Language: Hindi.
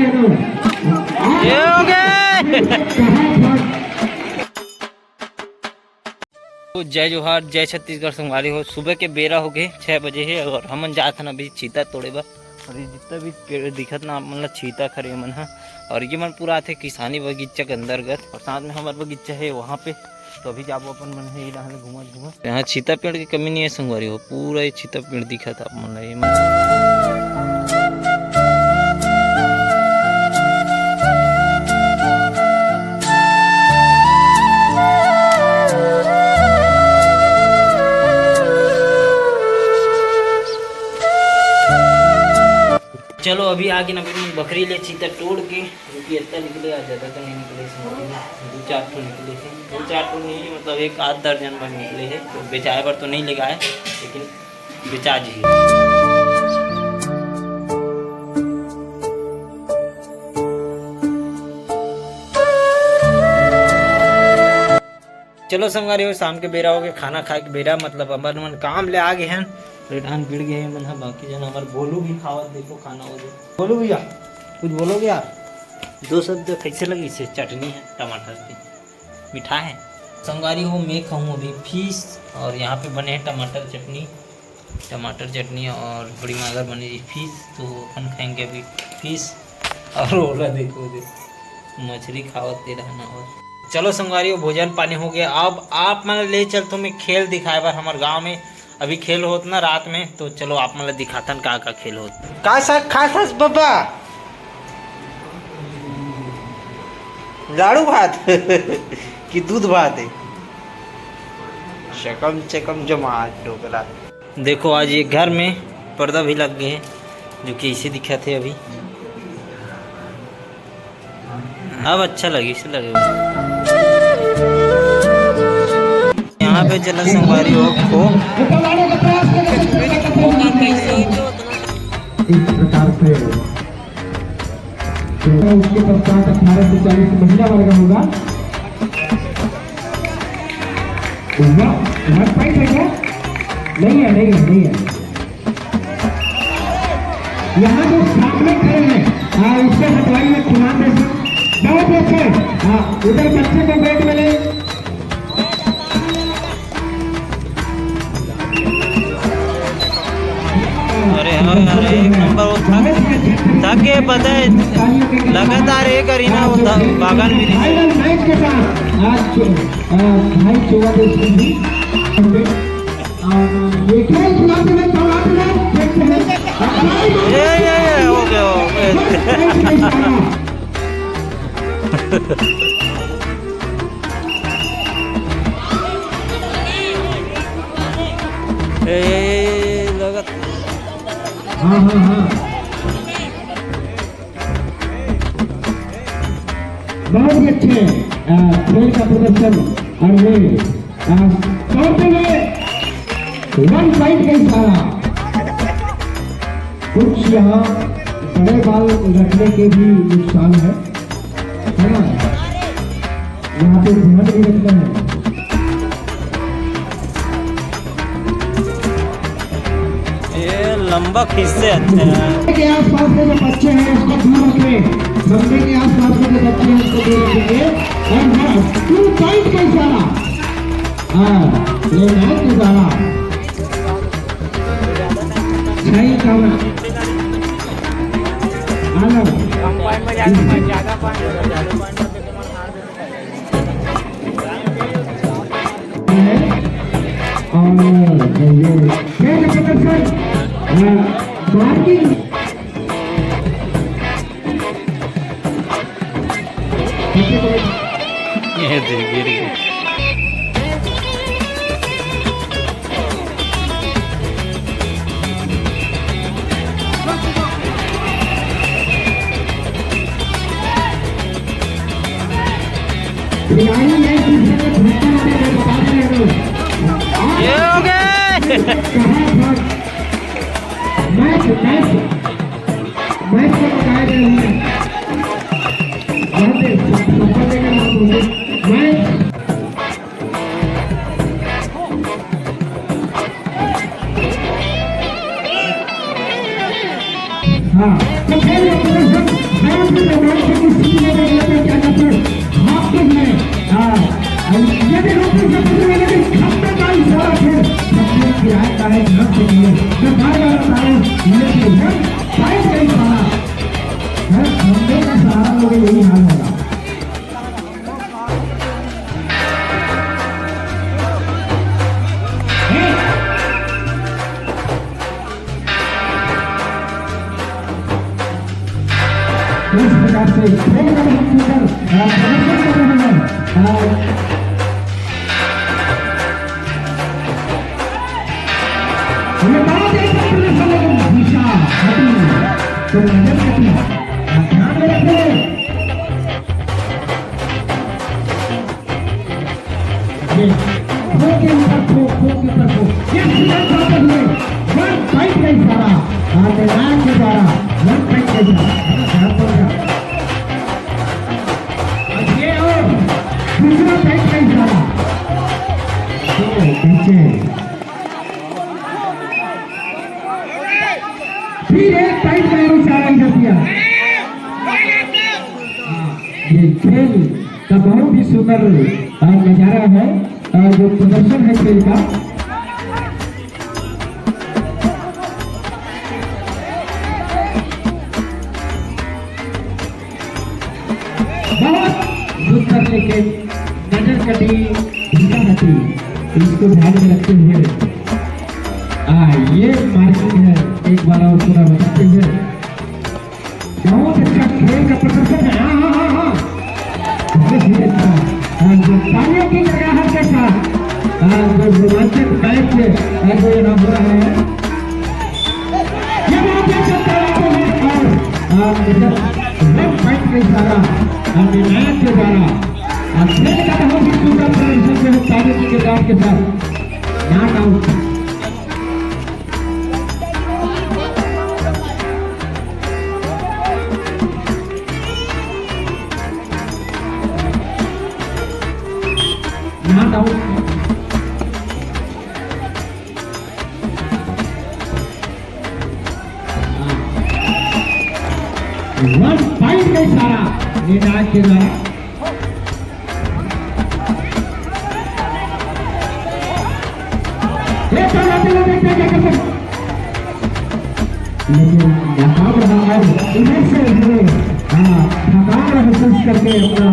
ये हो गए। जय जोहार, जय छत्तीसगढ़ संगवारी हो। सुबह के बेरा हो गए 6 बजे है और हमन जात हन अभी चीता तोड़े बर। और ये जितना भी पेड़ दिखत ना मतलब चीता खरे मन है। और ये मन पूरा थे किसानी बगीचा के अंतर्गत और साथ में हमारा बगीचा है वहाँ पे। तो अभी जाबो अपन मन है घूमत यहाँ चीता पेड़ की कमी नहीं है संगवारी हो। पूरा ये चीता पेड़ दिखत आप मन चलो अभी आगे ना बकरी ले चीता तोड़ के क्योंकि इतना निकले आज ज़्यादा तो नहीं निकले इसमें 2-4 ठो निकले थे 2-4 ठो नहीं मतलब 1-8 दर्जन भर निकले हैं। तो बेचाए पर तो नहीं लगाए लेकिन बेचा जी। चलो संगवारी हो शाम के बेरा हो गए खाना खाए के बेरा मतलब अमर मन काम ले आ गए हैं। रेठान गिर गए हैं मन बाकी जन हमारे बोलू भी खावत देखो खाना हो गया। बोलू भैया कुछ बोलोगे यार? 2 शब्द कैसे लगी से? चटनी है टमाटर की मीठा है संगवारी हो। मैं खाऊँ अभी फिश और यहाँ पे बने हैं टमाटर चटनी और बड़ी मागर बनी फिश। तो अपन खाएंगे अभी फिश और ओला देखो मछली खावत दे रहा ना। और चलो संगवारी हो भोजन पानी हो गया। अब आप मतलब ले चल तो मैं खेल दिखाए बार हमारे गाँव में अभी खेल होत ना रात में। तो चलो आप मतलब दिखातन का खेल होत का साथ खास बाबा लाड़ू भात कि दूध भात है शकम चकम जमात ढोकला। देखो आज ये घर में पर्दा भी लग गए हैं जो कि इसे दिखा थे अभी। अब अच्छा लगे इसे लगे यहाँ पे चला संगवारी हो खो इस प्रकार से उसके पश्चात 18 से 40 महिला वर्ग होगा। है क्या? नहीं है यहाँ जो सामने खड़े हैं उसके हटवाई में खुना में बहुत अच्छे। उधर बच्चे को बेट में ले अरे नंबर थक गए पता है लगातार एक करीना होता बागान भी हो गया लगत। हाँ बहुत ही अच्छे खेल का प्रदर्शन। और ये चौथे में 1 पॉइंट का इशारा। कुछ यहाँ बड़े बाल रखने के भी नुकसान है ना। यहाँ पे ध्यान भी रखना है। लंबा खींचते अच्छे हैं के आसपास के जो बच्चे हैं उसको दूर रखें। मंदिर के आसपास के जो बच्चे हैं उसको दूर रखेंगे। और 2 पॉइंट का इशारा। ये मैच का इशारा सही कहना कम पॉइंट में ज्यादा पॉइंट ये गिर गई। ये हो गए मैच को बताया गया हाँ तो इस प्रकार से खेल का बहुत सुंदर प्रदर्शन कर रहे हैं। ये बात एक प्रदर्शन है दिशा हटी तो नजर हटी ध्यान में रखें। ये खो के ऊपर खो ये सीधा जाते हुए वन फाइट का इशारा मैदान के द्वारा वन फाइट का इशारा ये और दूसरा फाइट का इशारा पीछे फिर एक फाइट का इशारा कर दिया। ये खेल का बहुत ही सुंदर नजारा है जो प्रदर्शन है खेल का। बहुत सुंदर लेकिन नजर कटी ढीला हटी इसको ध्यान में रखते हुए ये मार्किंग है एक बार और पूरा बताते हुए बहुत अच्छा खेल का प्रदर्शन है। हाँ जो तालियों की लगाहट के साथ जो रोमांचक मैच जो यहाँ हो रहा है ये बहुत अच्छा तरीके है और वन फाइट का इशारा निर्णायक के द्वारा खेल का बहुत ही सुंदर प्रदर्शन जो तालियों की लगाहट के साथ not out. Not out one fight का इशारा निर्णायक के द्वारा। लेकिन यहाँ रहा है इधर से थकान महसूस करके अपना